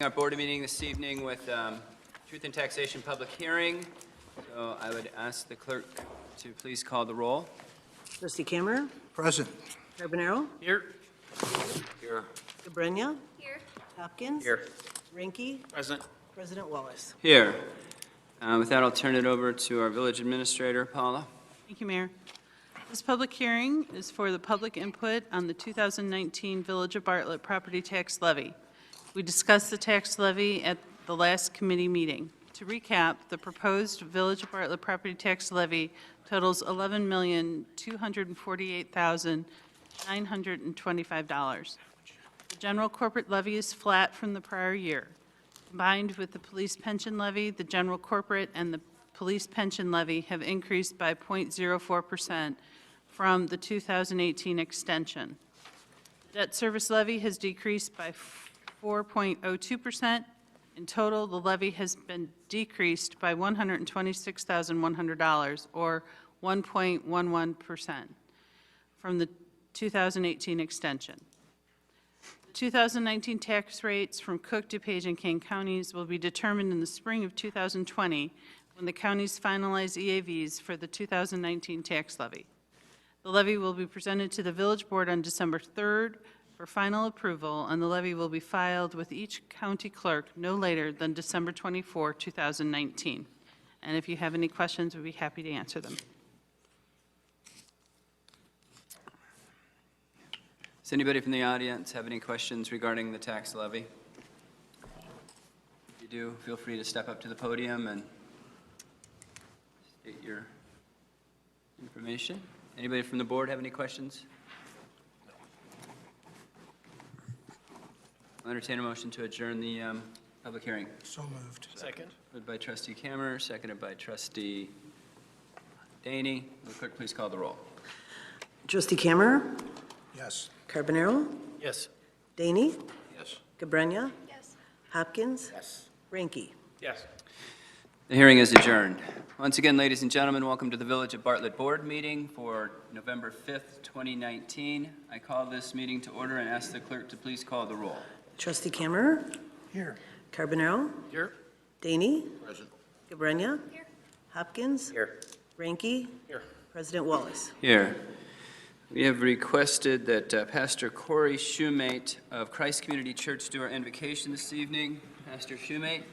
Our board meeting this evening with Truth and Taxation public hearing. So I would ask the clerk to please call the roll. Trustee Kammerer? Present. Carbonaro? Here. Here. Cabrera? Here. Hopkins? Here. Rinke? Present. President Wallace. Here. With that, I'll turn it over to our village administrator, Paula. Thank you, Mayor. This public hearing is for the public input on the 2019 Village of Bartlett property tax levy. We discussed the tax levy at the last committee meeting. To recap, the proposed Village of Bartlett property tax levy totals $11,248,925. The general corporate levy is flat from the prior year. Combined with the police pension levy, the general corporate and the police pension levy have increased by 0.04% from the 2018 extension. The debt service levy has decreased by 4.02%. In total, the levy has been decreased by $126,100, or 1.11%, from the 2018 extension. The 2019 tax rates from Cook, DuPage, and Kane counties will be determined in the spring of 2020 when the counties finalize EAVs for the 2019 tax levy. The levy will be presented to the village board on December 3rd for final approval, and the levy will be filed with each county clerk no later than December 24, 2019. And if you have any questions, we'd be happy to answer them. Does anybody from the audience have any questions regarding the tax levy? If you do, feel free to step up to the podium and state your information. Anybody from the board have any questions? I'll entertain a motion to adjourn the public hearing. So moved. Second. Moved by Trustee Kammerer, seconded by Trustee Daney. Will the clerk please call the roll? Trustee Kammerer? Yes. Carbonaro? Yes. Daney? Yes. Cabrera? Yes. Hopkins? Yes. Rinke? Yes. The hearing is adjourned. Once again, ladies and gentlemen, welcome to the Village of Bartlett Board meeting for November 5th, 2019. I call this meeting to order and ask the clerk to please call the roll. Trustee Kammerer? Here. Carbonaro? Here. Daney? Present. Cabrera? Here. Hopkins? Here. Rinke? Here. President Wallace. Here. We have requested that Pastor Corey Shoemate of Christ Community Church do our invocation this evening. Pastor Shoemate.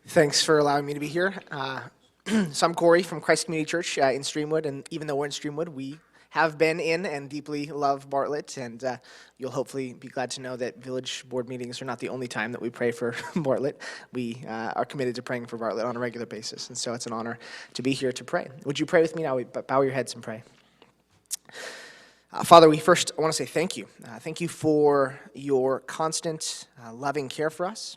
Thanks for allowing me to be here. So I'm Corey from Christ Community Church in Streamwood, and even though we're in Streamwood, we have been in and deeply love Bartlett, and you'll hopefully be glad to know that village board meetings are not the only time that we pray for Bartlett. We are committed to praying for Bartlett on a regular basis, and so it's an honor to be here to pray. Would you pray with me now? Bow your heads and pray. Father, we first want to say thank you. Thank you for your constant loving care for us.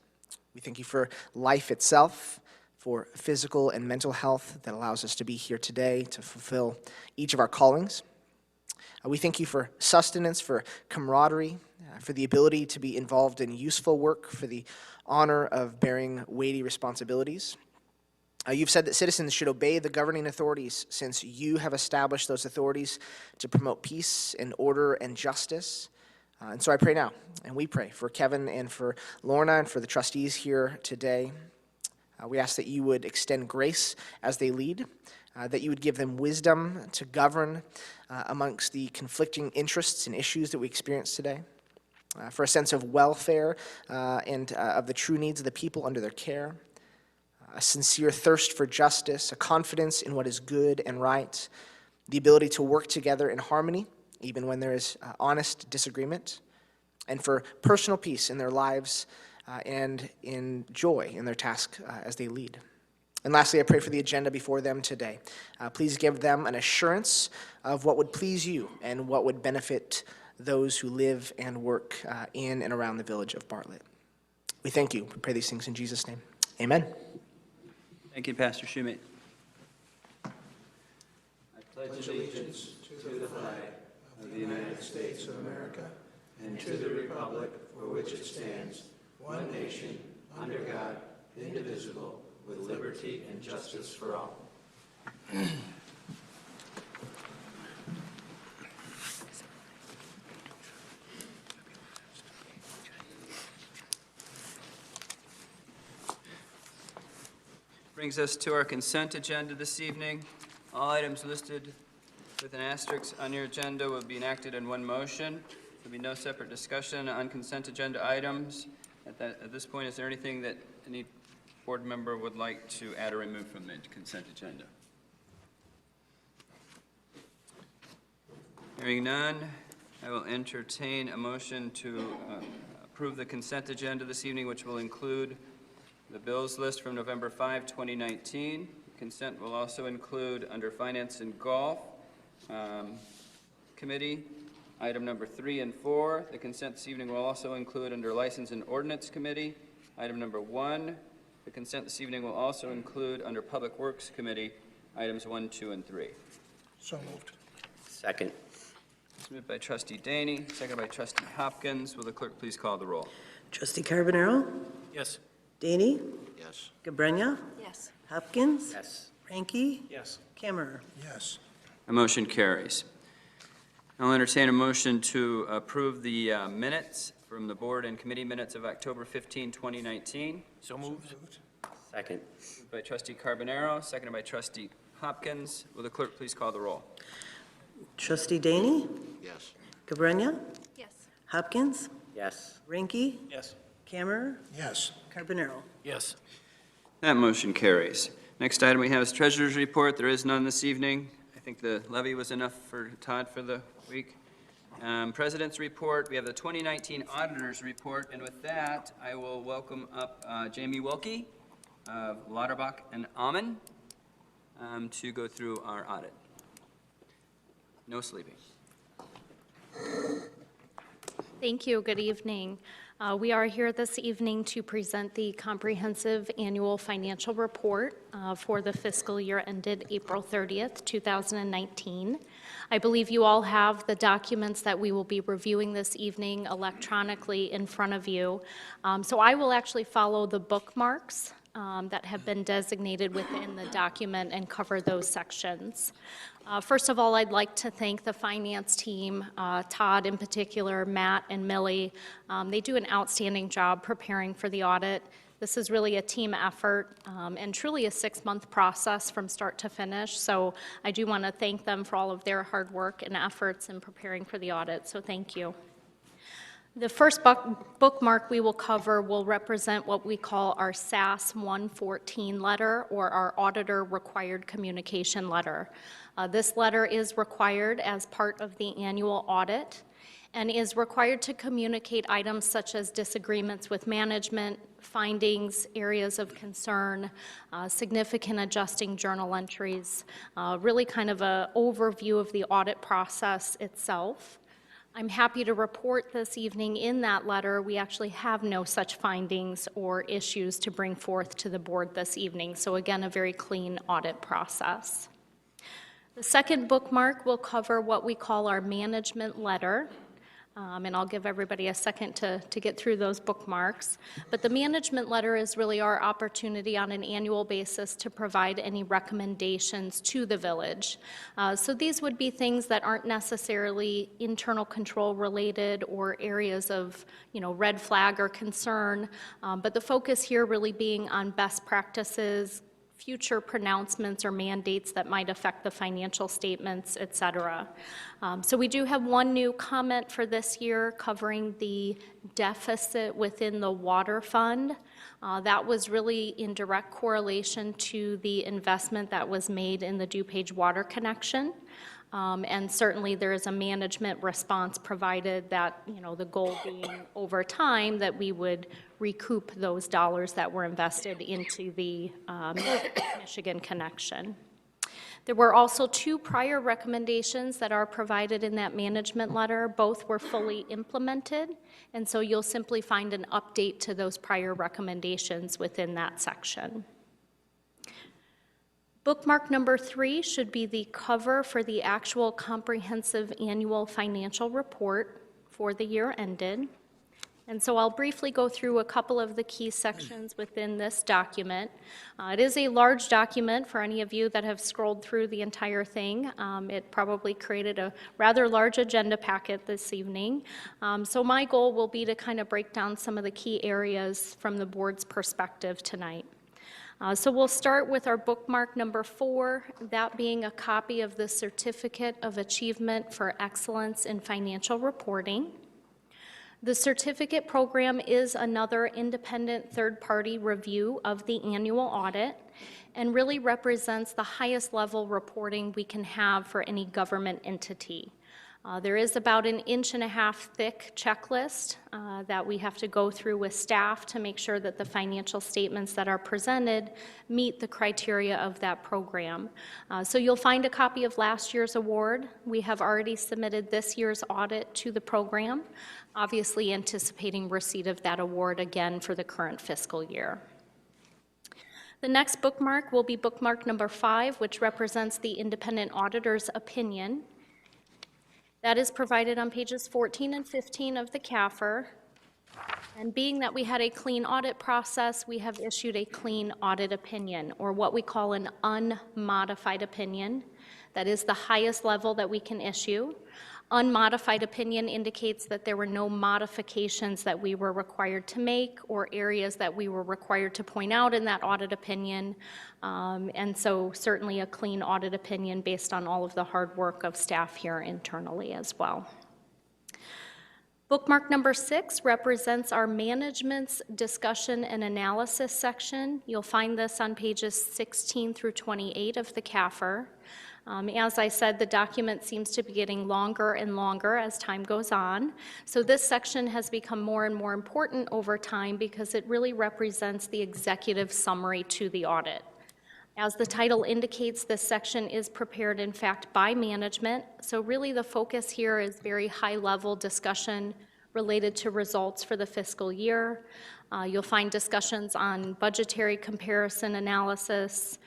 We thank you for life itself, for physical and mental health that allows us to be here today to fulfill each of our callings. We thank you for sustenance, for camaraderie, for the ability to be involved in useful work, for the honor of bearing weighty responsibilities. You've said that citizens should obey the governing authorities since you have established those authorities to promote peace and order and justice. And so I pray now, and we pray for Kevin and for Lorna and for the trustees here today. We ask that you would extend grace as they lead, that you would give them wisdom to govern amongst the conflicting interests and issues that we experience today, for a sense of welfare and of the true needs of the people under their care, a sincere thirst for justice, a confidence in what is good and right, the ability to work together in harmony, even when there is honest disagreement, and for personal peace in their lives and in joy in their task as they lead. And lastly, I pray for the agenda before them today. Please give them an assurance of what would please you and what would benefit those who live and work in and around the village of Bartlett. We thank you. We pray these things in Jesus' name. Amen. Thank you, Pastor Shoemate. I pledge allegiance to the flag of the United States of America and to the republic for which it stands, one nation, under God, indivisible, with liberty and justice for all. Brings us to our consent agenda this evening. All items listed with an asterisk on your agenda will be enacted in one motion. There'll be no separate discussion on consent agenda items. At this point, is there anything that any board member would like to add or remove from the consent agenda? Hearing none, I will entertain a motion to approve the consent agenda this evening, which will include the bills list from November 5, 2019. Consent will also include under Finance and Golf Committee, item number 3 and 4. The consent this evening will also include under License and Ordinance Committee, item number 1. The consent this evening will also include under Public Works Committee, items 1, 2, and 3. So moved. Second. It's moved by Trustee Daney, seconded by Trustee Hopkins. Will the clerk please call the roll? Trustee Carbonaro? Yes. Daney? Yes. Cabrera? Yes. Hopkins? Yes. Ranky? Yes. Camera? Yes. A motion carries. I'll entertain a motion to approve the minutes from the board and committee minutes of October 15, 2019. So moved. Second. Moved by Trustee Carbonaro, seconded by Trustee Hopkins. Will the clerk please call the roll? Trustee Daney? Yes. Cabrera? Yes. Hopkins? Yes. Ranky? Yes. Camera? Yes. Carbonaro? Yes. That motion carries. Next item we have is Treasurer's Report. There is none this evening. I think the levy was enough for Todd for the week. President's Report. We have the 2019 Auditor's Report. And with that, I will welcome up Jamie Wilkie of Lauterbach and Ammann to go through our audit. No sleeping. Thank you. Good evening. We are here this evening to present the comprehensive annual financial report for the fiscal year ended April 30th, 2019. I believe you all have the documents that we will be reviewing this evening electronically in front of you. So I will actually follow the bookmarks that have been designated within the document and cover those sections. First of all, I'd like to thank the finance team, Todd in particular, Matt and Millie. They do an outstanding job preparing for the audit. This is really a team effort and truly a 6-month process from start to finish. So I do want to thank them for all of their hard work and efforts in preparing for the audit. So thank you. The first bookmark we will cover will represent what we call our SAS 114 letter, or our auditor required communication letter. This letter is required as part of the annual audit and is required to communicate items such as disagreements with management, findings, areas of concern, significant adjusting journal entries, really kind of an overview of the audit process itself. I'm happy to report this evening in that letter, we actually have no such findings or issues to bring forth to the board this evening. So again, a very clean audit process. The second bookmark will cover what we call our management letter. And I'll give everybody a second to get through those bookmarks. But the management letter is really our opportunity on an annual basis to provide any recommendations to the village. So these would be things that aren't necessarily internal control related or areas of, red flag or concern. But the focus here really being on best practices, future pronouncements or mandates that might affect the financial statements, et cetera. So we do have one new comment for this year covering the deficit within the water fund. That was really in direct correlation to the investment that was made in the DuPage water connection. And certainly there is a management response provided that, the goal being over time that we would recoup those dollars that were invested into the Michigan connection. There were also 2 prior recommendations that are provided in that management letter. Both were fully implemented, and so you'll simply find an update to those prior recommendations within that section. Bookmark number 3 should be the cover for the actual comprehensive annual financial report for the year ended. And so I'll briefly go through a couple of the key sections within this document. It is a large document for any of you that have scrolled through the entire thing. It probably created a rather large agenda packet this evening. So my goal will be to kind of break down some of the key areas from the board's perspective tonight. So we'll start with our bookmark number 4, that being a copy of the Certificate of Achievement for Excellence in Financial Reporting. The certificate program is another independent third-party review of the annual audit and really represents the highest level reporting we can have for any government entity. There is about an 1.5 inch thick checklist that we have to go through with staff to make sure that the financial statements that are presented meet the criteria of that program. So you'll find a copy of last year's award. We have already submitted this year's audit to the program, obviously anticipating receipt of that award again for the current fiscal year. The next bookmark will be bookmark number 5, which represents the independent auditor's opinion. That is provided on pages 14 and 15 of the CAFR. And being that we had a clean audit process, we have issued a clean audit opinion, or what we call an unmodified opinion. That is the highest level that we can issue. Unmodified opinion indicates that there were no modifications that we were required to make or areas that we were required to point out in that audit opinion. And so certainly a clean audit opinion based on all of the hard work of staff here internally as well. Bookmark number 6 represents our management's discussion and analysis section. You'll find this on pages 16 through 28 of the CAFR. As I said, the document seems to be getting longer and longer as time goes on. So this section has become more and more important over time because it really represents the executive summary to the audit. As the title indicates, this section is prepared, in fact, by management. So really the focus here is very high-level discussion related to results for the fiscal year. You'll find discussions on budgetary comparison analysis,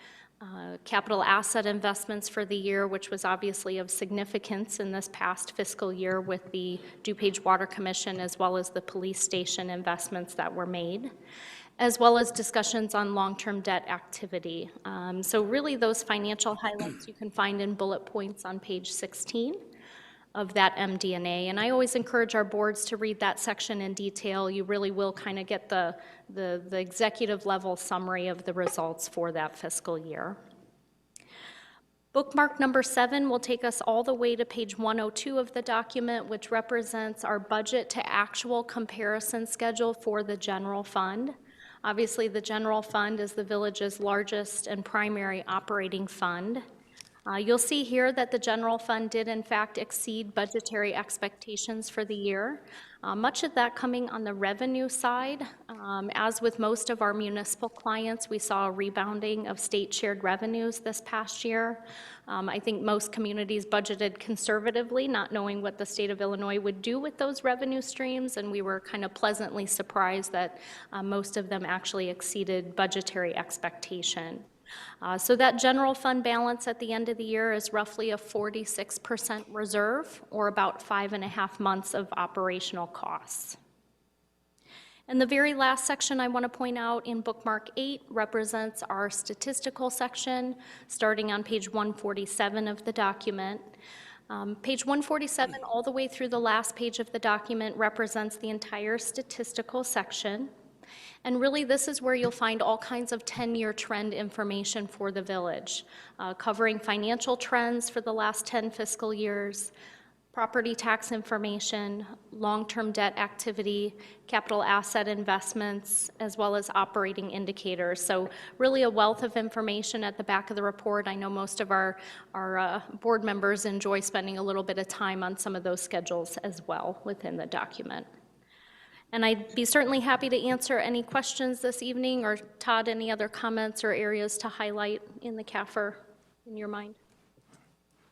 capital asset investments for the year, which was obviously of significance in this past fiscal year with the DuPage Water Commission as well as the police station investments that were made, as well as discussions on long-term debt activity. So really those financial highlights you can find in bullet points on page 16 of that MD&A. And I always encourage our boards to read that section in detail. You really will kind of get the executive level summary of the results for that fiscal year. Bookmark number 7 will take us all the way to page 102 of the document, which represents our budget to actual comparison schedule for the general fund. Obviously, the general fund is the village's largest and primary operating fund. You'll see here that the general fund did in fact exceed budgetary expectations for the year. Much of that coming on the revenue side. As with most of our municipal clients, we saw a rebounding of state shared revenues this past year. I think most communities budgeted conservatively, not knowing what the state of Illinois would do with those revenue streams, and we were kind of pleasantly surprised that most of them actually exceeded budgetary expectation. So that general fund balance at the end of the year is roughly a 46% reserve, or about 5.5 months of operational costs. And the very last section I want to point out in bookmark 8 represents our statistical section, starting on page 147 of the document. Page 147 all the way through the last page of the document represents the entire statistical section. And really, this is where you'll find all kinds of 10-year trend information for the village, covering financial trends for the last 10 fiscal years, property tax information, long-term debt activity, capital asset investments, as well as operating indicators. So really a wealth of information at the back of the report. I know most of our board members enjoy spending a little bit of time on some of those schedules as well within the document. And I'd be certainly happy to answer any questions this evening, or Todd, any other comments or areas to highlight in the CAFR in your mind?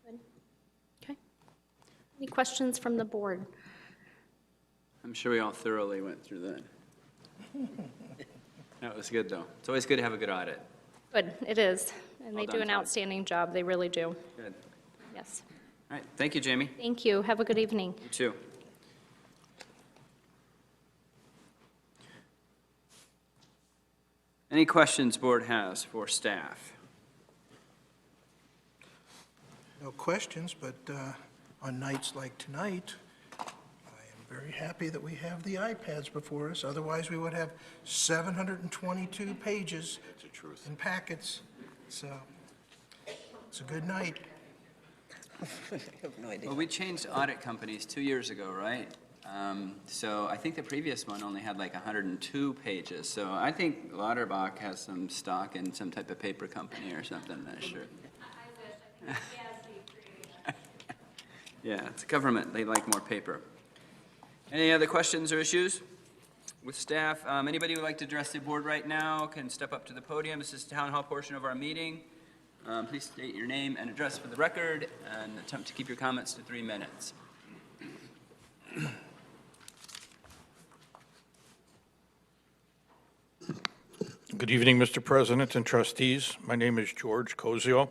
Good. Okay. Any questions from the board? I'm sure we all thoroughly went through that. That was good, though. It's always good to have a good audit. Good, it is. And Well they do done, an Todd. outstanding job. They really do. Good. Yes. All right, thank you, Jamie. Thank you. Have a good evening. You too. Any questions board has for staff? No questions, but on nights like tonight, I am very happy that we have the iPads before us. Otherwise, we would have 722 pages in packets. So it's a good night. Well, we changed audit companies 2 years ago, right? So I think the previous one only had like 102 pages. So I think Lauterbach has some stock in some type of paper company or something, I'm not sure. Yeah, it's government, they like more paper. Any other questions or issues with staff? Anybody who would like to address the board right now can step up to the podium. This is the town hall portion of our meeting. Please state your name and address for the record and attempt to keep your comments to 3 minutes. Good evening, Mr. President and trustees. My name is George Cozio,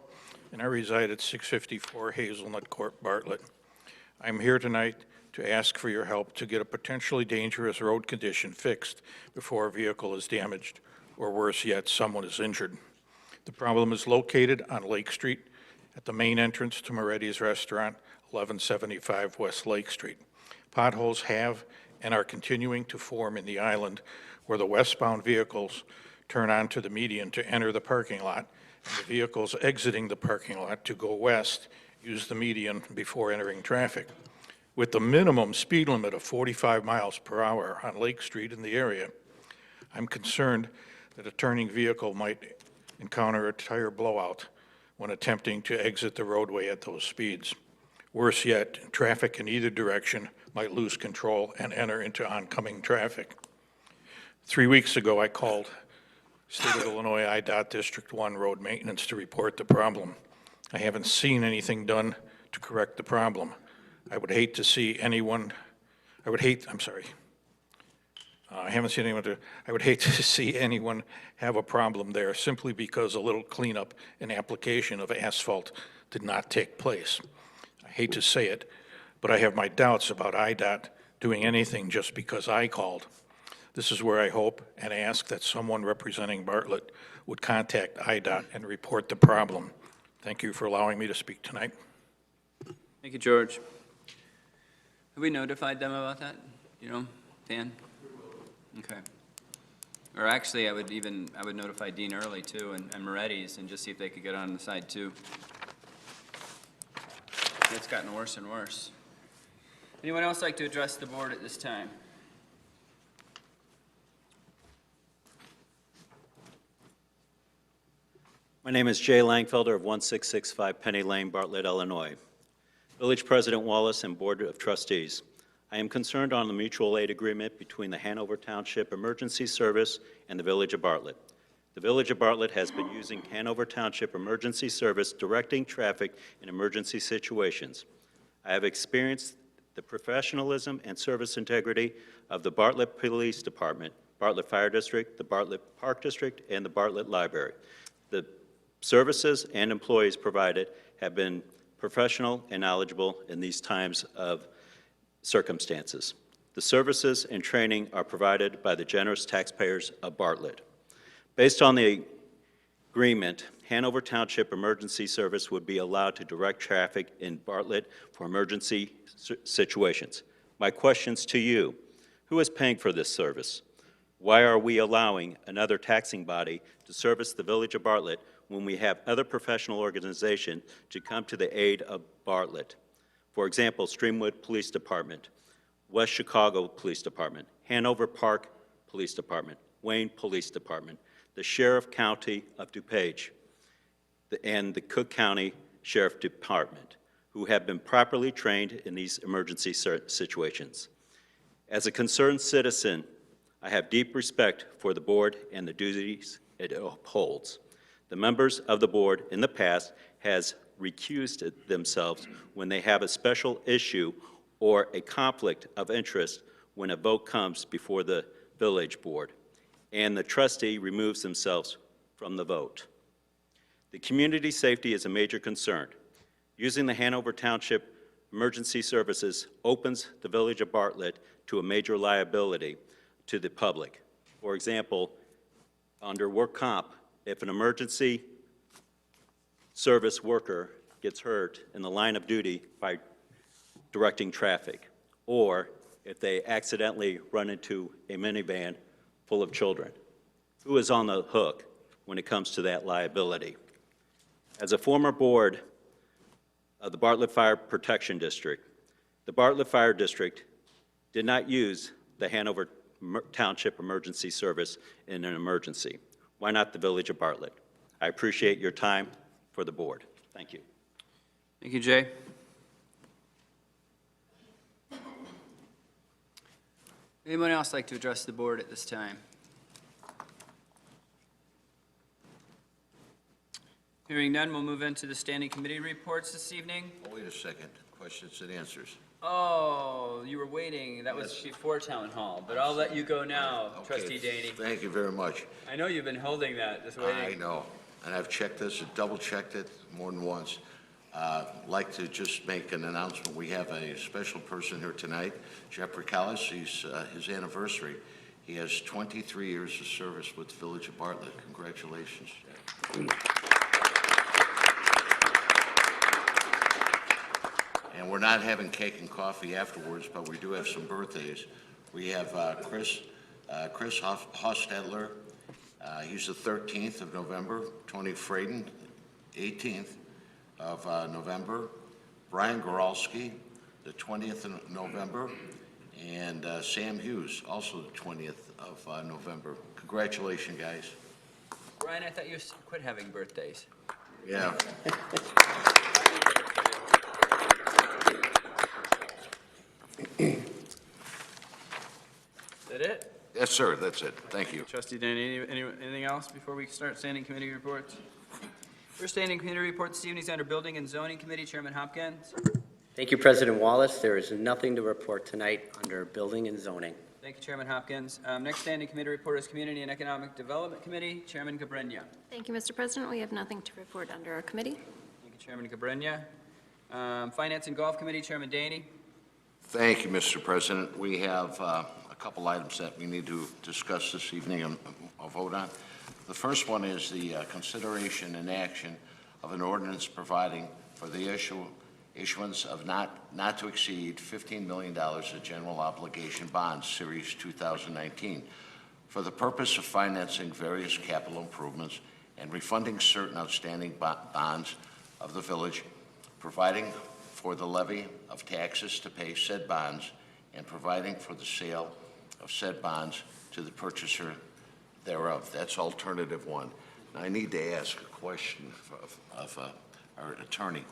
and I reside at 654 Hazelnut Court, Bartlett. I'm here tonight to ask for your help to get a potentially dangerous road condition fixed before a vehicle is damaged, or worse yet, someone is injured. The problem is located on Lake Street at the main entrance to Moretti's Restaurant, 1175 West Lake Street. Potholes have and are continuing to form in the island where the westbound vehicles turn onto the median to enter the parking lot, and the vehicles exiting the parking lot to go west use the median before entering traffic. With the minimum speed limit of 45 miles per hour on Lake Street in the area, I'm concerned that a turning vehicle might encounter a tire blowout when attempting to exit the roadway at those speeds. Worse yet, traffic in either direction might lose control and enter into oncoming traffic. 3 weeks ago, I called State of Illinois IDOT District 1 Road Maintenance to report the problem. I haven't seen anything done to correct the problem. I haven't seen anyone I would hate to see anyone have a problem there simply because a little cleanup and application of asphalt did not take place. I hate to say it, but I have my doubts about IDOT doing anything just because I called. This is where I hope and ask that someone representing Bartlett would contact IDOT and report the problem. Thank you for allowing me to speak tonight. Thank you, George. Have we notified them about that? You know, Dan? Okay. Or actually, I would notify Dean Early too and Moretti's and just see if they could get on the side too. It's gotten worse and worse. Anyone else like to address the board at this time? My name is Jay Langfelder of 1665 Penny Lane, Bartlett, Illinois. Village President Wallace and Board of Trustees, I am concerned on the mutual aid agreement between the Hanover Township Emergency Service and the Village of Bartlett. The Village of Bartlett has been using Hanover Township Emergency Service directing traffic in emergency situations. I have experienced the professionalism and service integrity of the Bartlett Police Department, Bartlett Fire District, the Bartlett Park District, and the Bartlett Library. The services and employees provided have been professional and knowledgeable in these times of circumstances. The services and training are provided by the generous taxpayers of Bartlett. Based on the agreement, Hanover Township Emergency Service would be allowed to direct traffic in Bartlett for emergency situations. My questions to you: who is paying for this service? Why are we allowing another taxing body to service the Village of Bartlett when we have other professional organizations to come to the aid of Bartlett? For example, Streamwood Police Department, West Chicago Police Department, Hanover Park Police Department, Wayne Police Department, the Sheriff County of DuPage, and the Cook County Sheriff Department, who have been properly trained in these emergency situations. As a concerned citizen, I have deep respect for the board and the duties it upholds. The members of the board in the past has recused themselves when they have a special issue or a conflict of interest when a vote comes before the village board, and the trustee removes themselves from the vote. The community safety is a major concern. Using the Hanover Township Emergency Services opens the Village of Bartlett to a major liability to the public. For example, under work comp, if an emergency service worker gets hurt in the line of duty by directing traffic, or if they accidentally run into a minivan full of children? Who is on the hook when it comes to that liability? As a former board of the Bartlett Fire Protection District, the Bartlett Fire District did not use the Hanover Township Emergency Service in an emergency. Why not the Village of Bartlett? I appreciate your time for the board. Thank you. Thank you, Jay. Anyone else like to address the board at this time? Hearing none, we'll move into the standing committee reports this evening. Wait a second. Questions and answers. Oh, you were waiting. That was before town hall, but I'll let you go now, Trustee Daney. Thank you very much. I know you've been holding that, just waiting. I know, and I've checked this, double-checked it more than once. Like to just make an announcement. We have a special person here tonight, Jeffrey Callis. He's his anniversary. He has 23 years of service with the Village of Bartlett. Congratulations, Jeff. And we're not having cake and coffee afterwards, but we do have some birthdays. We have Chris Hostetler. He's the 13th of November. Tony Fraden, 18th of November. Brian Goralski, the 20th of November. And Sam Hughes, also the 20th of November. Congratulations, guys. Brian, I thought you quit having birthdays. Yeah. Is that it? Yes, sir, that's it. Thank you. Trustee Danny, anything else before we start standing committee reports? First standing committee report this evening is under Building and Zoning Committee, Chairman Hopkins. Thank you, President Wallace. There is nothing to report tonight under Building and Zoning. Thank you, Chairman Hopkins. Next standing committee report is Community and Economic Development Committee, Chairman Cabrera. Thank you, Mr. President. We have nothing to report under our committee. Thank you, Chairman Cabrera. Finance and Golf Committee, Chairman Daney. Thank you, Mr. President. We have a couple items that we need to discuss this evening and vote on. The first one is the consideration and action of an ordinance providing for the issuance of not to exceed $15 million of general obligation bonds, Series 2019, for the purpose of financing various capital improvements and refunding certain outstanding bonds of the village, providing for the levy of taxes to pay said bonds, and providing for the sale of said bonds to the purchaser thereof. That's alternative one. Now, I need to ask a question of our attorney.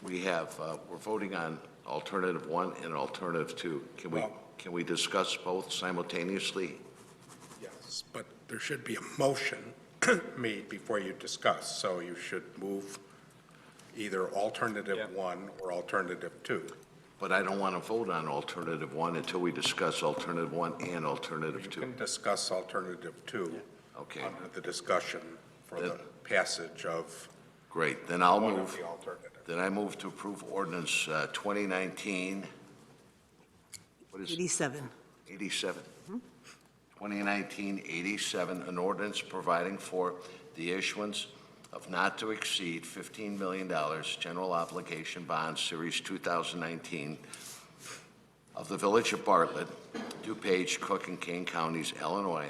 We're voting on alternative one and alternative two. Can we discuss both simultaneously? Yes, but there should be a motion made before you discuss, so you should move either alternative one or alternative two. But I don't want to vote on alternative one until we discuss alternative one and alternative two. You can discuss alternative two under the discussion for the passage of Great, then I'll one move. of the alternatives. Then I move to approve ordinance 2019, what is it? 87. 87. 2019-87, an ordinance providing for the issuance of not to exceed $15 million general obligation bonds, Series 2019, of the Village of Bartlett, DuPage, Cook, and Kane Counties, Illinois,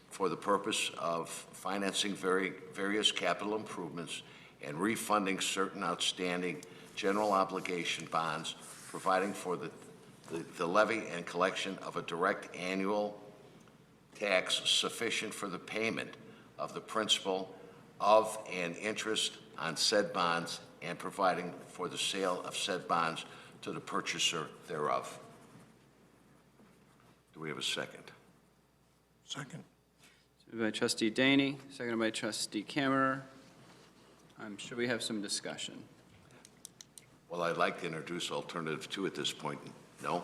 for the purpose of financing various capital improvements and refunding certain outstanding general obligation bonds, providing for the levy and collection of a direct annual tax sufficient for the payment of the principal of and interest on said bonds, and providing for the sale of said bonds to the purchaser thereof. Do we have a second? Second. Moved by Trustee Daney, seconded by Trustee Kammerer. I'm sure we have some discussion. Well, I'd like to introduce alternative two at this point. No?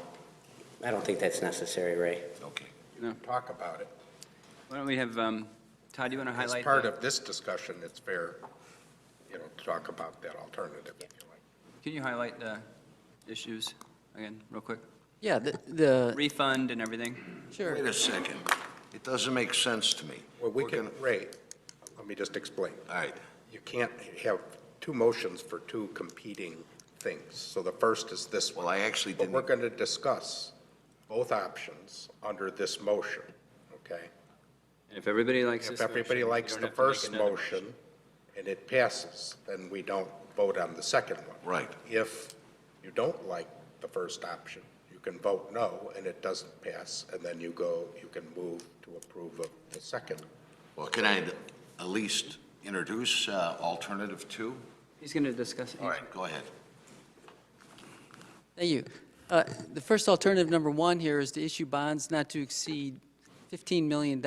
I don't think that's necessary, Ray. Okay. No. Talk about it. Why don't we have, Todd, do you want to highlight As part that? of this discussion, it's fair, to talk about that alternative, if you like. Can you highlight the issues again, real quick? Yeah, the Refund and everything? sure. Wait a second. It doesn't make sense to me. Well, Ray, let me just explain. All right. You can't have two motions for two competing things. So the first is this one. Well, I actually But didn't. we're going to discuss both options under this motion, okay? And if everybody likes this If everybody motion, we likes don't the have to make first another motion and it passes, then we don't vote on the second one. Right. If you don't like the first option, you can vote no and it doesn't pass, and then you can move to approve of the second. Well, can I at least introduce alternative two? He's going to discuss it. All right, go ahead. Thank you. The first alternative, number one here, is to issue bonds not to exceed $15 million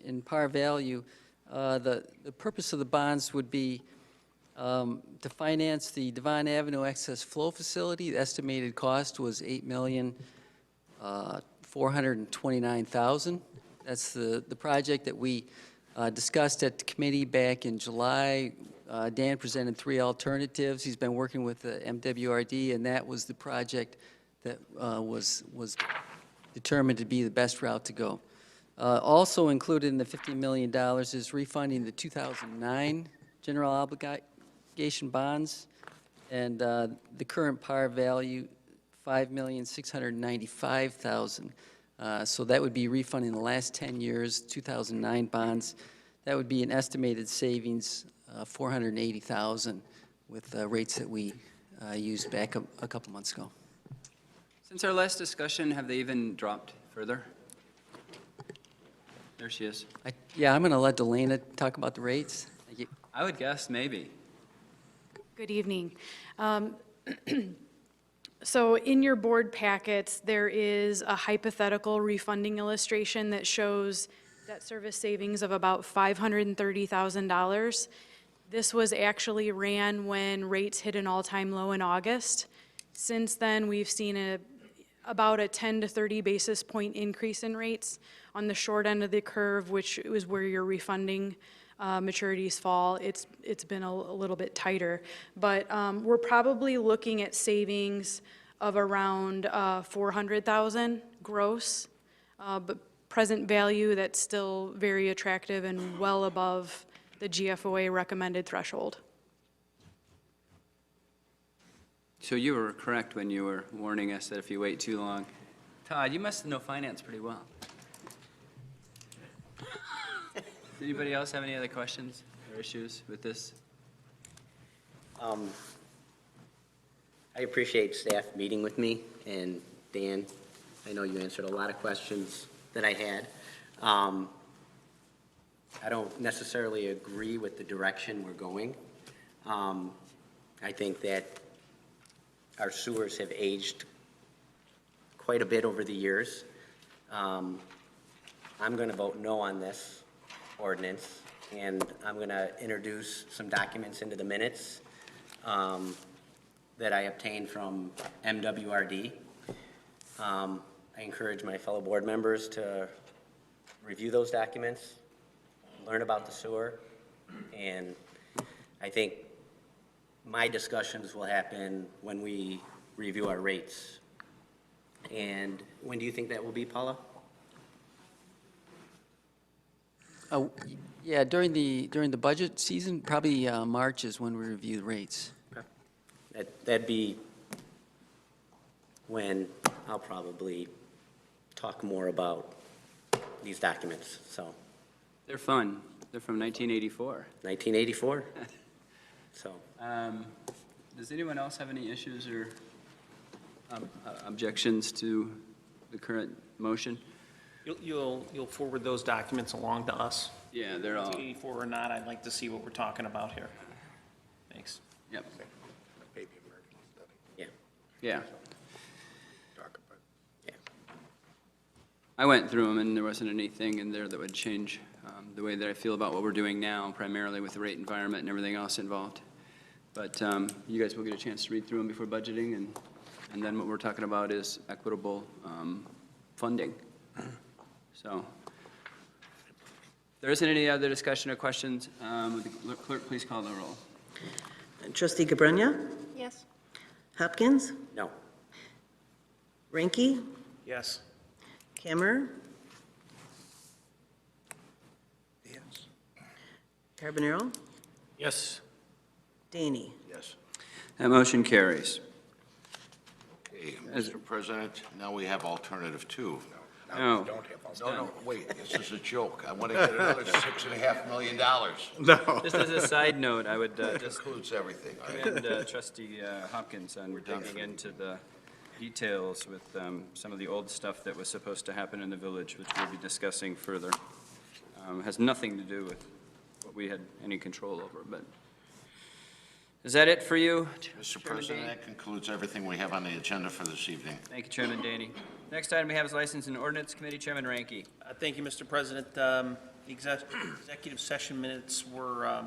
in par value. The purpose of the bonds would be to finance the Devon Avenue Excess Flow Facility. The estimated cost was $8,429,000. That's the project that we discussed at the committee back in July. Dan presented three alternatives. He's been working with the MWRD, and that was the project that was determined to be the best route to go. Also included in the $50 million is refunding the 2009 general obligation bonds, and the current par value, $5,695,000. So that would be refunding the last 10 years, 2009 bonds. That would be an estimated savings, $480,000, with rates that we used back a couple months ago. Since our last discussion, have they even dropped further? There she is. Yeah, I'm going to let Delana talk about the rates. Thank you. I would guess maybe. Good evening. So in your board packets, there is a hypothetical refunding illustration that shows debt service savings of about $530,000. This was actually ran when rates hit an all-time low in August. Since then, we've seen about a 10 to 30 basis point increase in rates on the short end of the curve, which is where your refunding maturities fall. It's been a little bit tighter, but we're probably looking at savings of around $400,000 gross, but present value that's still very attractive and well above the GFOA recommended threshold. So you were correct when you were warning us that if you wait too long. Todd, you must know finance pretty well. Does anybody else have any other questions or issues with this? I appreciate staff meeting with me, and Dan, I know you answered a lot of questions that I had. I don't necessarily agree with the direction we're going. I think that our sewers have aged quite a bit over the years. I'm going to vote no on this ordinance, and I'm going to introduce some documents into the minutes that I obtained from MWRD. I encourage my fellow board members to review those documents, learn about the sewer, and I think my discussions will happen when we review our rates. And when do you think that will be, Paula? Yeah, during the budget season, probably March is when we review the rates. That'd be when I'll probably talk more about these documents, so. They're fun. They're from 1984. 1984, so. Does anyone else have any issues or objections to the current motion? You'll forward those documents along to us? Yeah, they're all. 84 or not, I'd like to see what we're talking about here. Thanks. Yep. Baby emergency study. Yeah. Yeah. Talk about. Yeah. I went through them, and there wasn't anything in there that would change the way that I feel about what we're doing now, primarily with the rate environment and everything else involved. But you guys will get a chance to read through them before budgeting, and then what we're talking about is equitable funding. So, if there isn't any other discussion or questions, would the clerk please call the roll? Trustee Cabrera? Yes. Hopkins? No. Ranky? Yes. Kammer? Yes. Carbonaro? Yes. Daney? Yes. That motion carries. Hey, Mr. President, now we have alternative 2. No. No, wait, this is a joke. I want to get another $6.5 million. No. Just as a side note, I would just Includes everything. commend Trustee Hopkins on digging into the details with some of the old stuff that was supposed to happen in the village, which we'll be discussing further. Has nothing to do with what we had any control over, but is that it for you? Mr. Chairman President, Daney? that concludes everything we have on the agenda for this evening. Thank you, Chairman Daney. Next item we have is License and Ordinance Committee, Chairman Ranky. Thank you, Mr. President. The executive session minutes were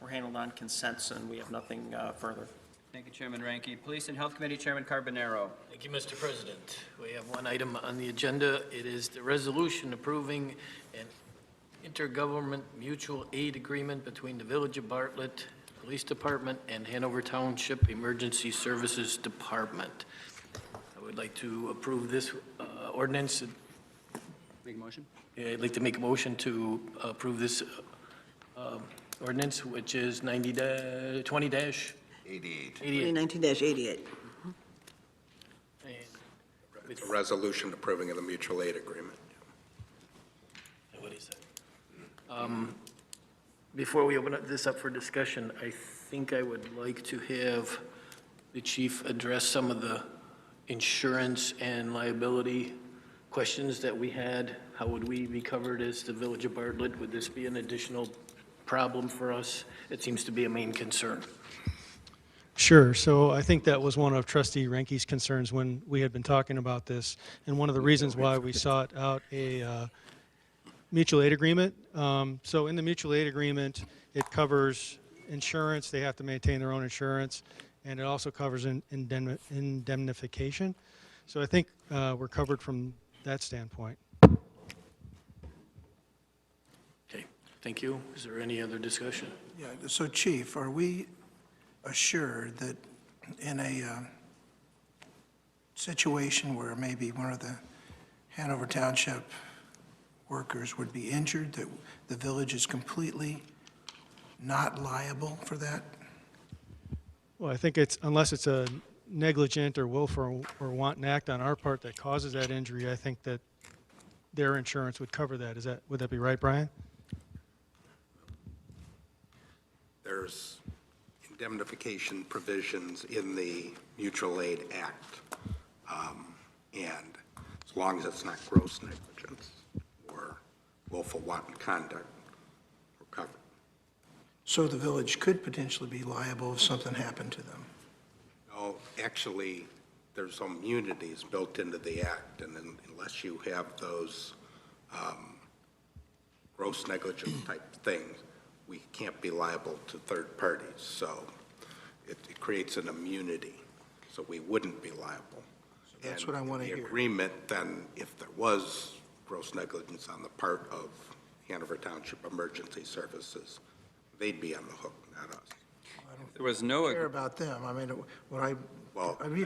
handled on consent, and we have nothing further. Thank you, Chairman Ranky. Police and Health Committee, Chairman Carbonaro. Thank you, Mr. President. We have one item on the agenda. It is the resolution approving an intergovernment mutual aid agreement between the Village of Bartlett Police Department and Hanover Township Emergency Services Department. I would like to approve this ordinance. Make a motion? Yeah, I'd like to make a motion to approve this ordinance, which is 20-88. 2019-88. It's a resolution approving of the mutual aid agreement. What is that? Before we open this up for discussion, I think I would like to have the chief address some of the insurance and liability questions that we had. How would we be covered as the Village of Bartlett? Would this be an additional problem for us? It seems to be a main concern. Sure. So I think that was one of Trustee Ranky's concerns when we had been talking about this, and one of the reasons why we sought out a mutual aid agreement. So in the mutual aid agreement, it covers insurance. They have to maintain their own insurance, and it also covers indemnification. So I think we're covered from that standpoint. Okay, thank you. Is there any other discussion? Yeah, so Chief, are we assured that in a situation where maybe one of the Hanover Township workers would be injured, that the village is completely not liable for that? Well, I think it's, unless it's a negligent or willful or wanton act on our part that causes that injury, I think that their insurance would cover that. Would that be right, Brian? There's indemnification provisions in the Mutual Aid Act, and as long as it's not gross negligence or willful wanton conduct, we're covered. So the village could potentially be liable if something happened to them? No, actually, there's some immunities built into the act, and then unless you have those gross negligence type things, we can't be liable to third parties. So it creates an immunity, so we wouldn't be liable. So that's what I want to hear. The agreement, then, if there was gross negligence on the part of Hanover Township Emergency Services, they'd be on the hook, not us. There was no. I care about them. I mean,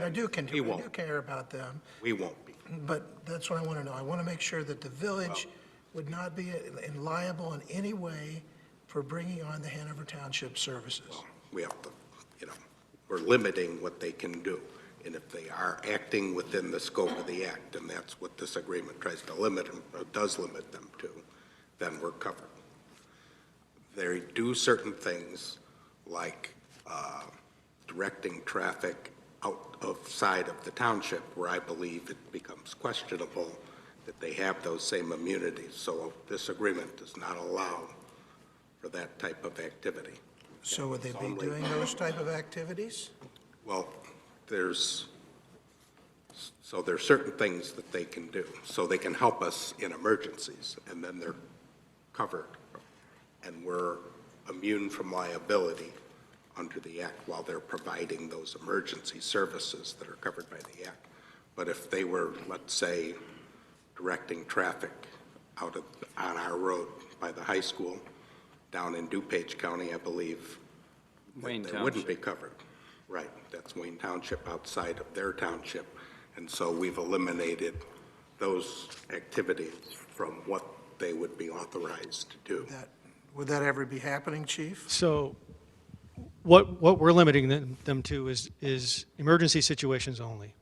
I do care about them. We won't be. But that's what I want to know. I want to make sure that the village would not be liable in any way for bringing on the Hanover Township services. Well, we have to, we're limiting what they can do. And if they are acting within the scope of the act, and that's what this agreement tries to limit them, or does limit them to, then we're covered. They do certain things like directing traffic outside of the township, where I believe it becomes questionable that they have those same immunities. So this agreement does not allow for that type of activity. So would they be doing those type of activities? Well, there's certain things that they can do. So they can help us in emergencies, and then they're covered. And we're immune from liability under the Act while they're providing those emergency services that are covered by the Act. But if they were, let's say, directing traffic on our road by the high school down in DuPage County, I believe, they wouldn't be covered. Right, that's Wayne Township outside of their township. And so we've eliminated those activities from what they would be authorized to do. Would that ever be happening, Chief? So what we're limiting them to is emergency situations only.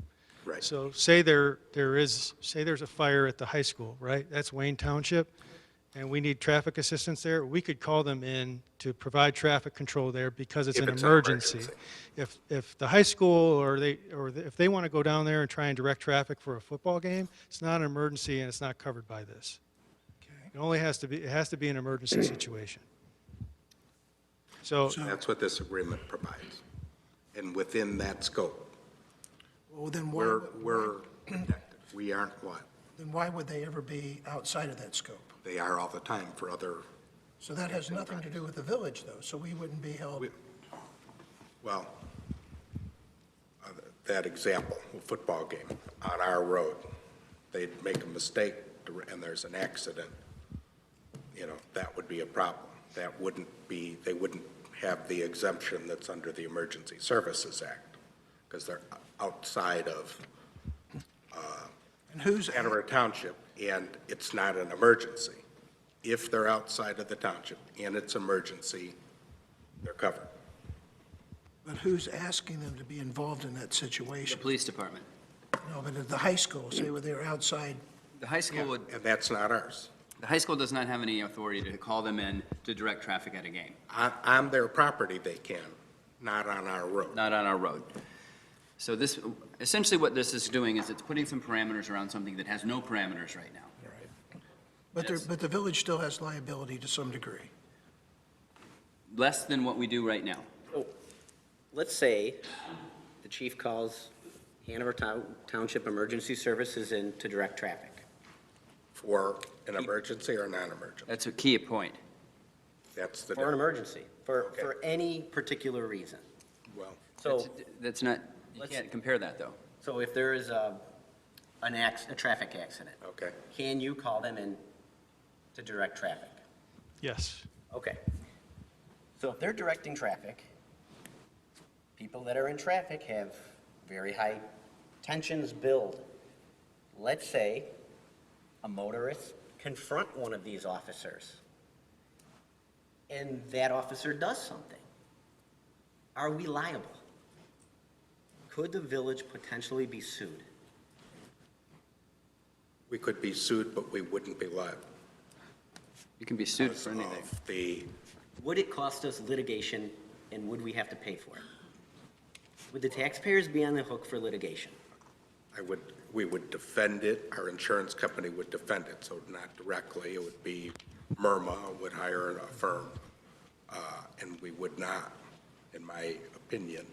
Right. Right. So say there's a fire at the high school, right? That's Wayne Township, and we need traffic assistance there. We could call them in to provide traffic control there because it's If an it's an emergency. emergency. If the high school if they want to go down there and try and direct traffic for a football game, it's not an emergency and it's not covered by this. It has to be an emergency situation. So That's what this agreement provides. And within that scope, Well, then we're protected. We aren't what? then why would they ever be outside of that scope? They are all the time for other, So that has nothing to do with the village, though, so we wouldn't be held, well, that example, a football game on our road, they'd make a mistake and there's an accident, that would be a problem. That wouldn't be, they wouldn't have the exemption that's under the Emergency Services Act, because they're outside of and who's, Hanover Township, and it's not an emergency. If they're outside of the township and it's emergency, they're covered. but who's asking them to be involved in that The situation? police department. No, but at the high school, say where they're outside, The high school would, And that's not ours. the high school does not have any authority to call them in to direct traffic at a game, On their property, they can, not on our road. not on our road. So this, essentially what this is doing is it's putting some parameters around something that has no parameters right now. but the village still has liability to some degree. Less than what we do right now. Let's say the chief calls Hanover Township Emergency Services in to direct traffic. For an emergency or non-emergency? That's a key point. That's the. For an emergency, for any particular reason. Well, So, That's not, you can't compare that, though. so if there is a traffic accident, okay. can you call them in to direct traffic? yes. Okay. So if they're directing traffic, people that are in traffic have very high tensions build. Let's say a motorist confront one of these officers, and that officer does something. Are we liable? Could the village potentially be sued? We could be sued, but we wouldn't be liable. You can be sued for anything. Of the, Would it cost us litigation, and would we have to pay for it? Would the taxpayers be on the hook for litigation? we would defend it, our insurance company would defend it, so not directly, it would be Myrma would hire a firm, and we would not, in my opinion,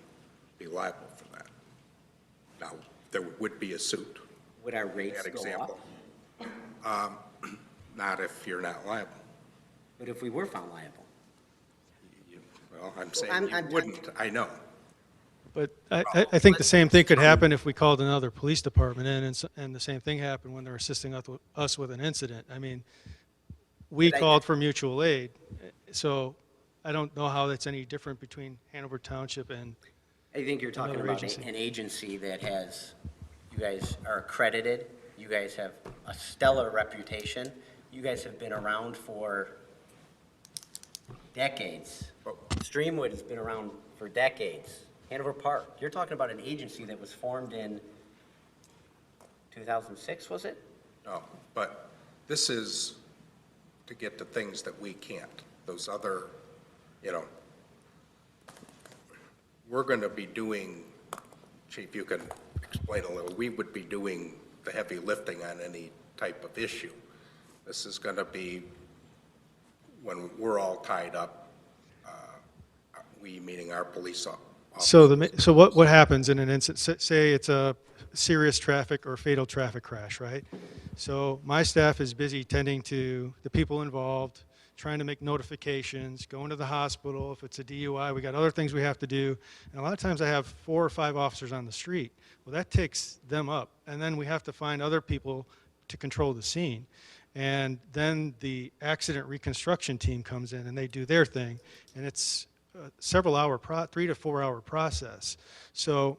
be liable for that. Now, there would be a suit. Would our rates That go example. up? Not if you're not liable. But if we were found liable? Well, I'm saying I'm- you wouldn't, I know. But I think the same thing could happen if we called another police department in, and the same thing happened when they're assisting us with an incident. I mean, we called for mutual aid, so I don't know how that's any different between Hanover Township and I think you're talking another about agency. an agency that has, you guys are accredited, you guys have a stellar reputation, you guys have been around for decades. Streamwood has been around for decades. Hanover Park, you're talking about an agency that was formed in 2006, was it? No, but this is to get to things that we can't. Those other, we're going to be doing, Chief, you can explain a little, we would be doing the heavy lifting on any type of issue. This is going to be, when we're all tied up, we, meaning our police officers. So what happens in an incident, say it's a serious traffic or fatal traffic crash, right? So my staff is busy tending to the people involved, trying to make notifications, going to the hospital. If it's a DUI, we got other things we have to do. And a lot of times I have 4 or 5 officers on the street. Well, that takes them up. And then we have to find other people to control the scene. And then the accident reconstruction team comes in and they do their thing. And it's several hour, 3 to 4 hour process. So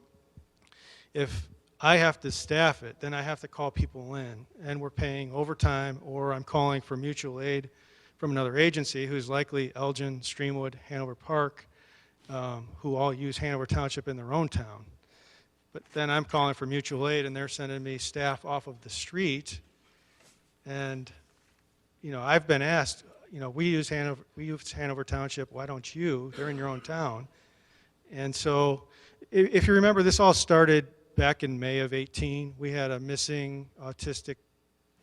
if I have to staff it, then I have to call people in, and we're paying overtime, or I'm calling for mutual aid from another agency who's likely Elgin, Streamwood, Hanover Park, who all use Hanover Township in their own town. But then I'm calling for mutual aid, and they're sending me staff off of the street. And, you know, I've been asked, you know, we use Hanover Township, why don't you? They're in your own town. And so, if you remember, this all started back in May of 18. We had a missing autistic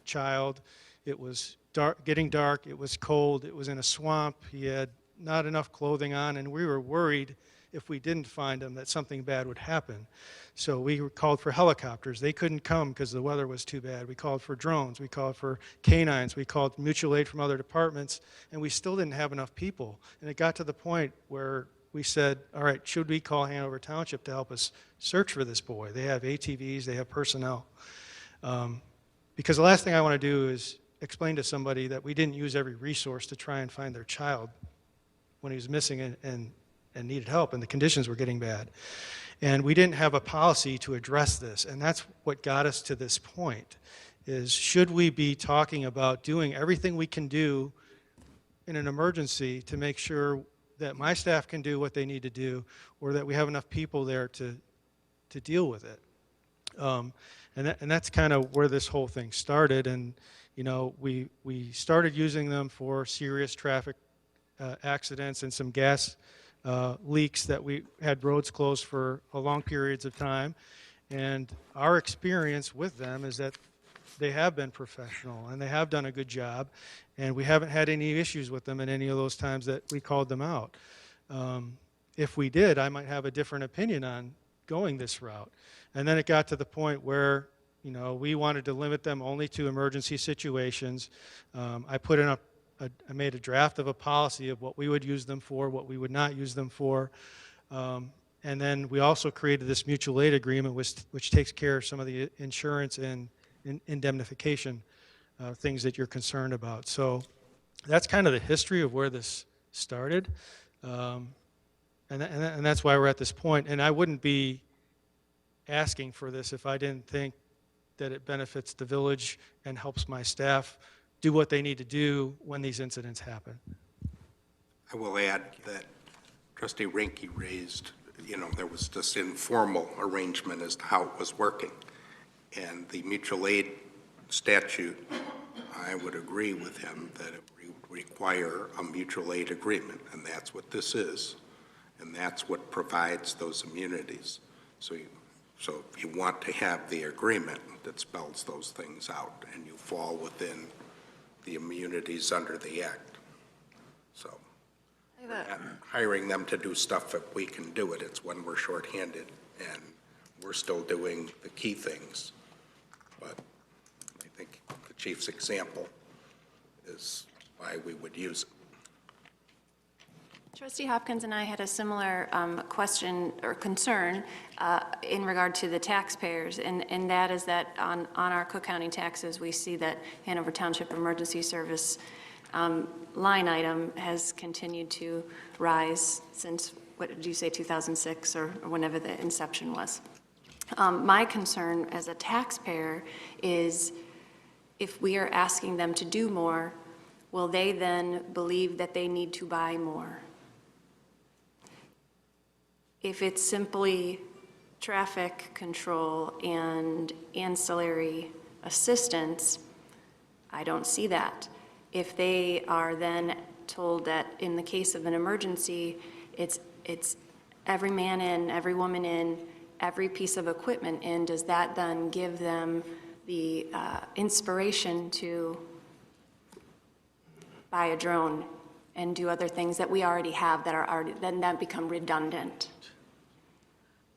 child. It was getting dark, it was cold, it was in a swamp, he had not enough clothing on, and we were worried if we didn't find him that something bad would happen. So we called for helicopters. They couldn't come because the weather was too bad. We called for drones, we called for canines, we called mutual aid from other departments, and we still didn't have enough people. And it got to the point where we said, all right, should we call Hanover Township to help us search for this boy? They have ATVs, they have personnel. Because the last thing I want to do is explain to somebody that we didn't use every resource to try and find their child when he was missing and needed help, and the conditions were getting bad. And we didn't have a policy to address this, and that's what got us to this point, is should we be talking about doing everything we can do in an emergency to make sure that my staff can do what they need to do, or that we have enough people there to deal with it. And that's kind of where this whole thing started. And you know, we started using them for serious traffic accidents and some gas leaks that we had roads closed for long periods of time. And our experience with them is that they have been professional and they have done a good job, and we haven't had any issues with them in any of those times that we called them out. If we did, I might have a different opinion on going this route. And then it got to the point where, you know, we wanted to limit them only to emergency situations. I made a draft of a policy of what we would use them for, what we would not use them for. And then we also created this mutual aid agreement, which takes care of some of the insurance and indemnification things that you're concerned about. So that's kind of the history of where this started. And that's why we're at this point. And I wouldn't be asking for this if I didn't think that it benefits the village and helps my staff do what they need to do when these incidents happen. I will add that Trustee Rinke raised, you know, there was this informal arrangement as to how it was working. And the mutual aid statute, I would agree with him that it would require a mutual aid agreement, and that's what this is, and that's what provides those immunities. So if you want to have the agreement that spells those things out, and you fall within the immunities under the Act. So hiring them to do stuff if we can do it, it's when we're shorthanded, and we're still doing the key things. But I think the chief's example is why we would use it. Trustee Hopkins and I had a similar question or concern in regard to the taxpayers, and that is that on our Cook County taxes, we see that Hanover Township Emergency Service line item has continued to rise since, what did you say, 2006 or whenever the inception was. My concern as a taxpayer is if we are asking them to do more, will they then believe that they need to buy more? If it's simply traffic control and ancillary assistance, I don't see that. If they are then told that in the case of an emergency, it's every man in, every woman in, every piece of equipment in, does that then give them the inspiration to buy a drone and do other things that we already have that are already, then that become redundant?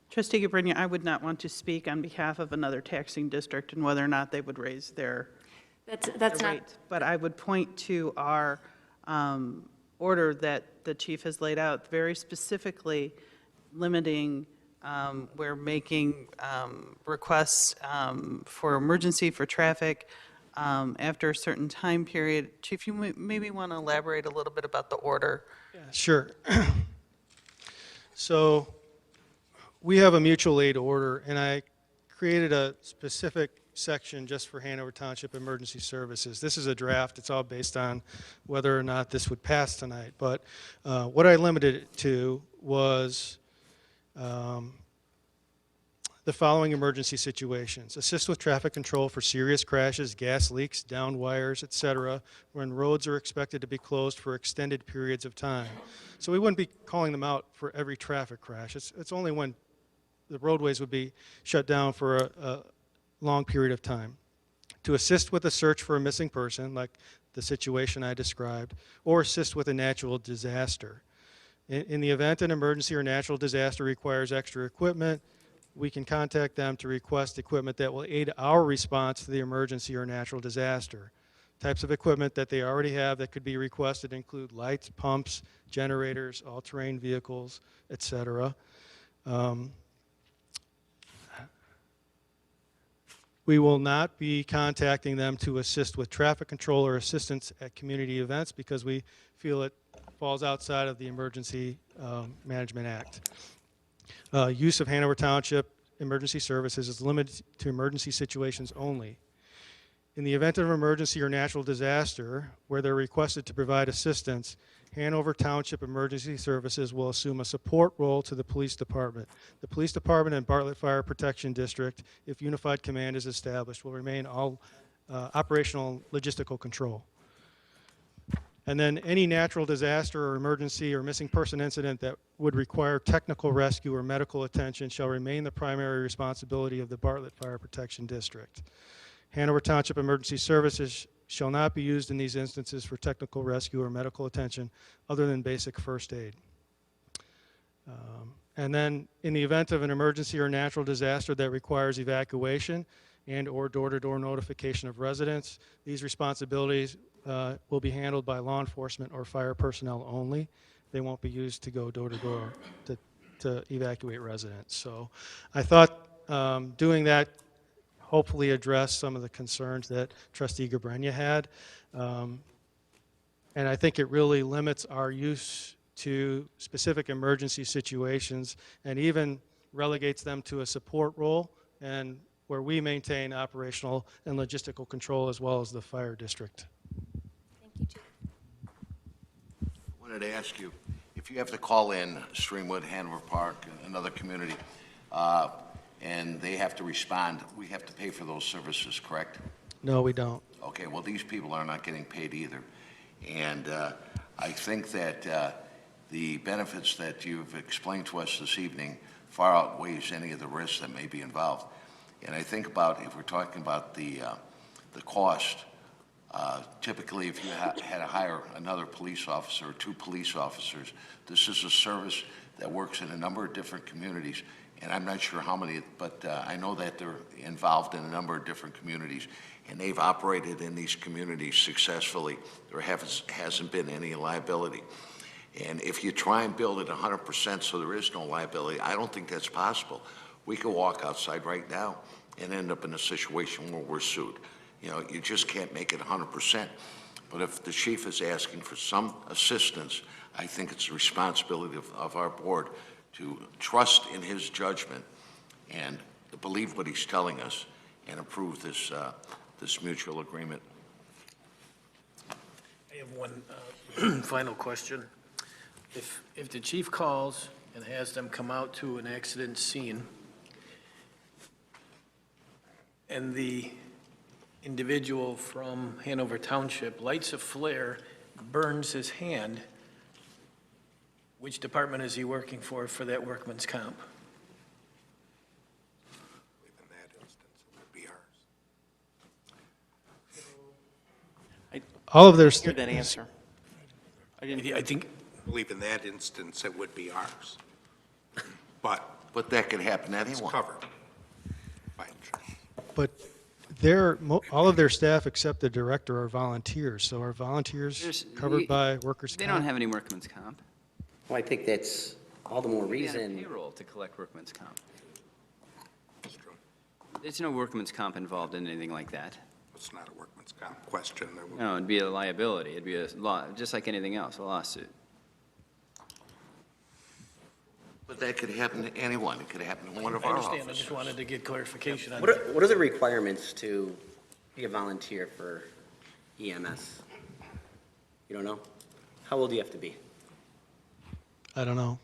Trustee Gabrinia, I would not want to speak on behalf of another taxing district and whether or not they would raise their That's not. rate. But I would point to our order that the chief has laid out, very specifically limiting, we're making requests for emergency, for traffic, after a certain time period. Chief, you maybe want to elaborate a little bit about the order? Yeah, sure. So we have a mutual aid order, and I created a specific section just for Hanover Township Emergency Services. This is a draft. It's all based on whether or not this would pass tonight. But what I limited it to was the following emergency situations: assist with traffic control for serious crashes, gas leaks, downed wires, etc., when roads are expected to be closed for extended periods of time. So we wouldn't be calling them out for every traffic crash. It's only when the roadways would be shut down for a long period of time. To assist with a search for a missing person, like the situation I described, or assist with a natural disaster. In the event an emergency or natural disaster requires extra equipment, we can contact them to request equipment that will aid our response to the emergency or natural disaster. Types of equipment that they already have that could be requested include lights, pumps, generators, all-terrain vehicles, etc. We will not be contacting them to assist with traffic control or assistance at community events because we feel it falls outside of the Emergency Management Act. Use of Hanover Township emergency services is limited to emergency situations only. In the event of an emergency or natural disaster where they're requested to provide assistance, Hanover Township Emergency Services will assume a support role to the police department. The police department and Bartlett Fire Protection District, if unified command is established, will remain all operational logistical control. And then any natural disaster or emergency or missing person incident that would require technical rescue or medical attention shall remain the primary responsibility of the Bartlett Fire Protection District. Hanover Township Emergency Services shall not be used in these instances for technical rescue or medical attention other than basic first aid. And then in the event of an emergency or natural disaster that requires evacuation and or door-to-door notification of residents, these responsibilities will be handled by law enforcement or fire personnel only. They won't be used to go door-to-door to evacuate residents. So I thought doing that hopefully address some of the concerns that Trustee Gabrenia had. And I think it really limits our use to specific emergency situations and even relegates them to a support role and where we maintain operational and logistical control as well as the fire district. Thank you, Chief. I wanted to ask you, if you have to call in Streamwood, Hanover Park, another community, and they have to respond, we have to pay for those services, correct? No, we don't. Okay, well, these people are not getting paid either. And I think that the benefits that you've explained to us this evening far outweighs any of the risks that may be involved. And I think about, if we're talking about the cost, typically if you had to hire another police officer or two police officers, this is a service that works in a number of different communities. And I'm not sure how many, but I know that they're involved in a number of different communities, and they've operated in these communities successfully. There hasn't been any liability. And if you try and build it 100% so there is no liability, I don't think that's possible. We could walk outside right now and end up in a situation where we're sued. You know, you just can't make it 100%. But if the chief is asking for some assistance, I think it's the responsibility of our board to trust in his judgment and believe what he's telling us and approve this, this mutual agreement. I have one final question. If the chief calls and has them come out to an accident scene and the individual from Hanover Township lights a flare, burns his hand, which department is he working for that workman's comp? In that instance, it would be ours. All of their Hear that answer. I think, I believe in that instance, it would be ours. But that could happen to it's anyone. covered by insurance. But all of their staff except the director are volunteers. So are volunteers covered by workers' They comp? don't have any workman's comp. Well, I think that's all the more They'd be on a reason. payroll to collect workman's comp. It's true. There's no workman's comp involved in anything like that. It's not a workman's comp question. There would- No, it'd be a liability. It'd be a law, just like anything else, a lawsuit. But that could happen to anyone. It could happen to one of I our understand, I officers. just wanted to get clarification on What that. are the requirements to be a volunteer for EMS? You don't know? How old do you have to be? I don't know.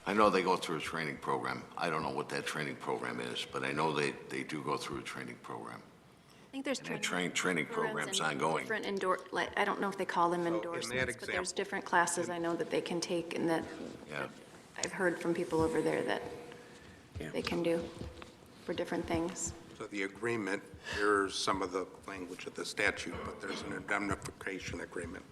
I know they go through a training program. I don't know what that training program is, but I know they do go through a training program. I think there's And that training program's and ongoing. different I don't know if they call them endorsements, but there's different classes I know that they can take and that Yeah. I've heard from people over there that they can do for different things. So the agreement, here's some of the language of the statute, but there's an indemnification agreement.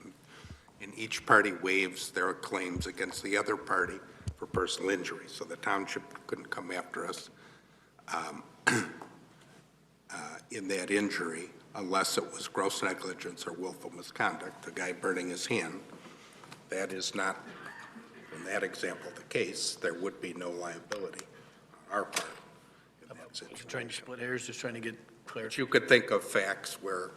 And each party waives their claims against the other party for personal injury. So the township couldn't come after us in that injury unless it was gross negligence or willful misconduct, the guy burning his hand. That is not, in that example, the case. There would be no liability on our part in that situation. Trying to split hairs, just trying to get But clarity. you could think of facts where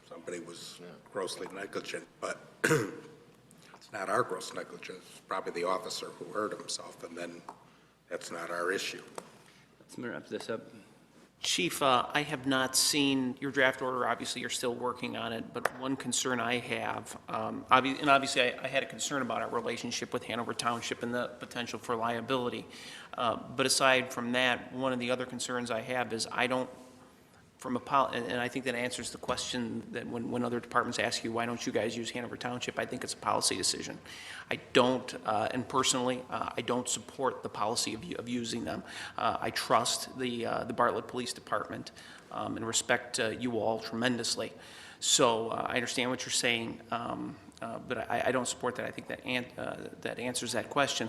somebody was grossly negligent, but it's not our gross negligence, it's probably the officer who hurt himself, and then that's not our issue. Let's wrap this up. Chief, I have not seen your draft order. Obviously, you're still working on it, but one concern I have, and obviously I had a concern about our relationship with Hanover Township and the potential for liability. But aside from that, one of the other concerns I have is I don't, and I think that answers the question that when other departments ask you, why don't you guys use Hanover Township? I think it's a policy decision. I don't, and personally, I don't support the policy of using them. I trust the Bartlett Police Department and respect you all tremendously. So I understand what you're saying, but I don't support that. I think that answers that question.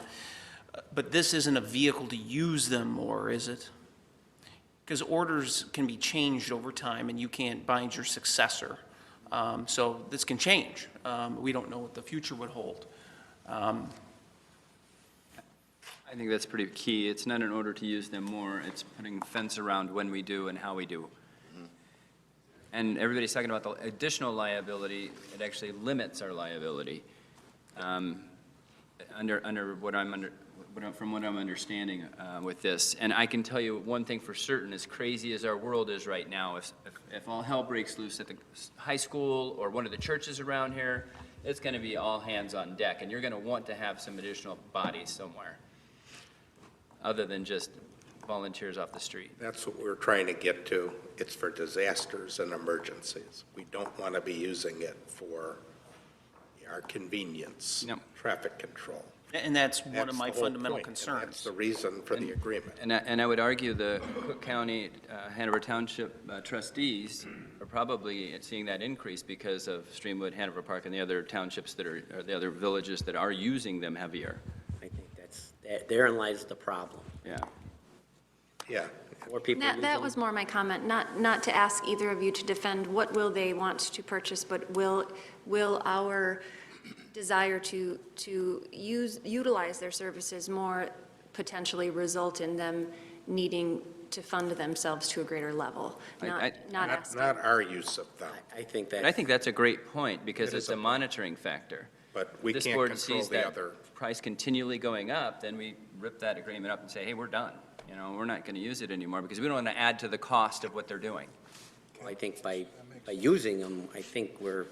But this isn't a vehicle to use them more, is it? Because orders can be changed over time, and you can't bind your successor. So this can change. We don't know what the future would hold. I think that's pretty key. It's not an order to use them more. It's putting fence around when we do and how we do. And everybody's talking about the additional liability. It actually limits our liability from what I'm understanding with this. And I can tell you one thing for certain, as crazy as our world is right now, if all hell breaks loose at the high school or one of the churches around here, it's going to be all hands on deck, and you're going to want to have some additional bodies somewhere, other than just volunteers off the street. That's what we're trying to get to. It's for disasters and emergencies. We don't want to be using it for our convenience, traffic control. And that's one of my the whole fundamental point, and concerns. that's the reason for the agreement. And I would argue the Cook County, Hanover Township trustees are probably seeing that increase because of Streamwood, Hanover Park, and the other townships that are, or the other villages that are using them heavier. I think therein lies the problem. Yeah. Yeah. More people use That them. was more my comment, not to ask either of you to defend what will they want to purchase, but will our desire to utilize their services more potentially result in them needing to fund themselves to a greater level, not asking. Not our use of them. I think But I think that's a great point, because It it's is a monitoring factor. But we This can't board control sees the that other. price continually going up, then we rip that agreement up and say, hey, we're done. You know, we're not going to use it anymore, because we don't want to add to the cost of what they're doing. I think by using them, I think we're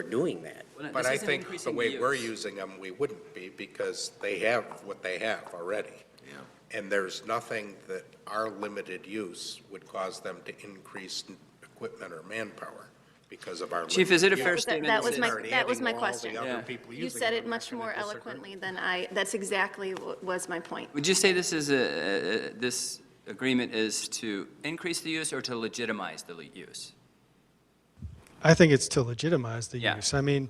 doing that. But I think the way we're using them, we wouldn't be, because they have what they have already. Yeah. And there's nothing that our limited use would cause them to increase equipment or manpower because of our limited Chief, is it a use. fair statement? That was Start my adding all question. the other Yeah. people You using said them, it I'm much not more gonna disagree. eloquently than that's exactly what was my point. Would you say this is this agreement is to increase the use or to legitimize the use? I think it's to legitimize the Yeah. use. I mean,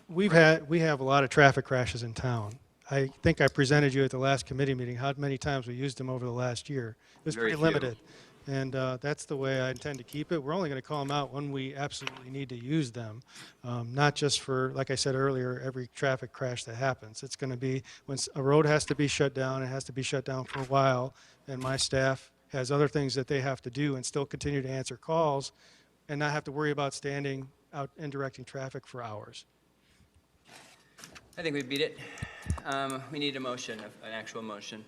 we have a lot of traffic crashes in town. I think I presented you at the last committee meeting how many times we used them over the last year. It was Very pretty few. limited. And that's the way I intend to keep it. We're only going to call them out when we absolutely need to use them, not just for, like I said earlier, every traffic crash that happens. It's going to be when a road has to be shut down, it has to be shut down for a while, and my staff has other things that they have to do and still continue to answer calls and not have to worry about standing out and directing traffic for hours. I think we beat it. We need a motion, an actual motion.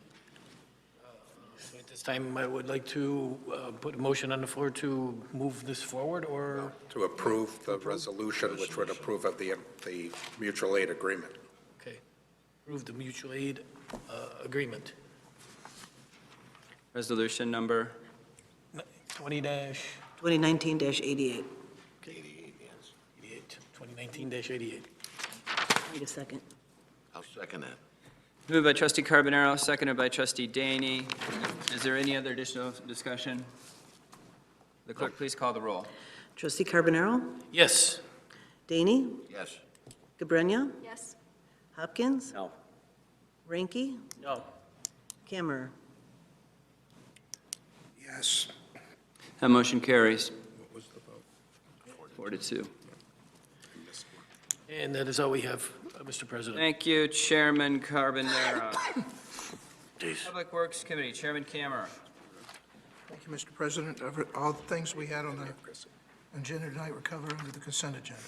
At this time, I would like to put a motion on the floor to move this forward, or? To approve the resolution, which would approve of the mutual aid agreement. Okay. approve the mutual aid agreement. Resolution number 20 dash 2019-88. 88, 2019-88. Need a second. I'll second that. moved by trustee Carbonaro, seconded by trustee Daney. Is there any other additional discussion? The clerk, please call the roll. Trustee Carbonaro? Yes. Daney? Yes. Cabrera? Yes. Hopkins? No. Ranky? No. Camera? Yes. That motion carries. 4-2. And that is all we have, Mr. President. Thank you, Chairman Carbonaro. Public Works Committee, Chairman Camera. Thank you, Mr. President. All the things we had on the agenda tonight were covered under the consent agenda.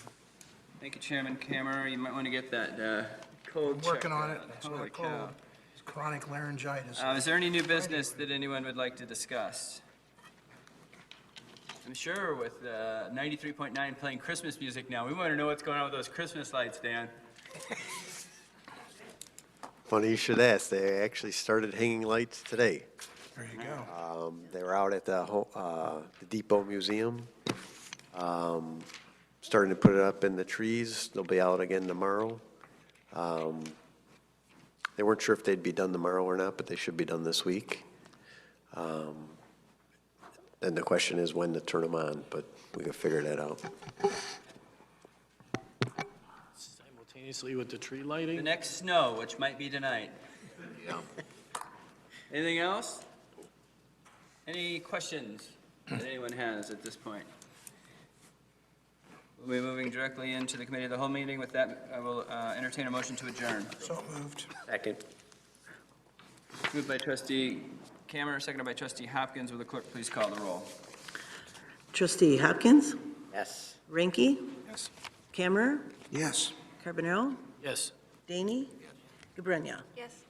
Thank you, Chairman Camera. You might want to get that cold I'm checked working on out. it. It's Holy not cow. cold. It's chronic laryngitis. Is there any new business that anyone would like to discuss? I'm sure with 93.9 playing Christmas music now, we want to know what's going on with those Christmas lights, Dan. Funny you should ask. They actually started hanging lights today. There you go. They were out at the Depot Museum, starting to put it up in the trees. They'll be out again tomorrow. They weren't sure if they'd be done tomorrow or not, but they should be done this week. And the question is when to turn them on, but we can figure that out. Simultaneously with the tree lighting? The next snow, which might be tonight. Yeah. Anything else? Any questions that anyone has at this point? We'll be moving directly into the committee of the whole meeting. With that, I will entertain a motion to adjourn. So moved. Second. Moved by trustee Cameron, seconded by trustee Hopkins. Will the clerk please call the roll? Trustee Hopkins? Yes. Ranky? Yes. Camera? Yes. Carbonaro? Yes. Daney? Cabrera? Yes.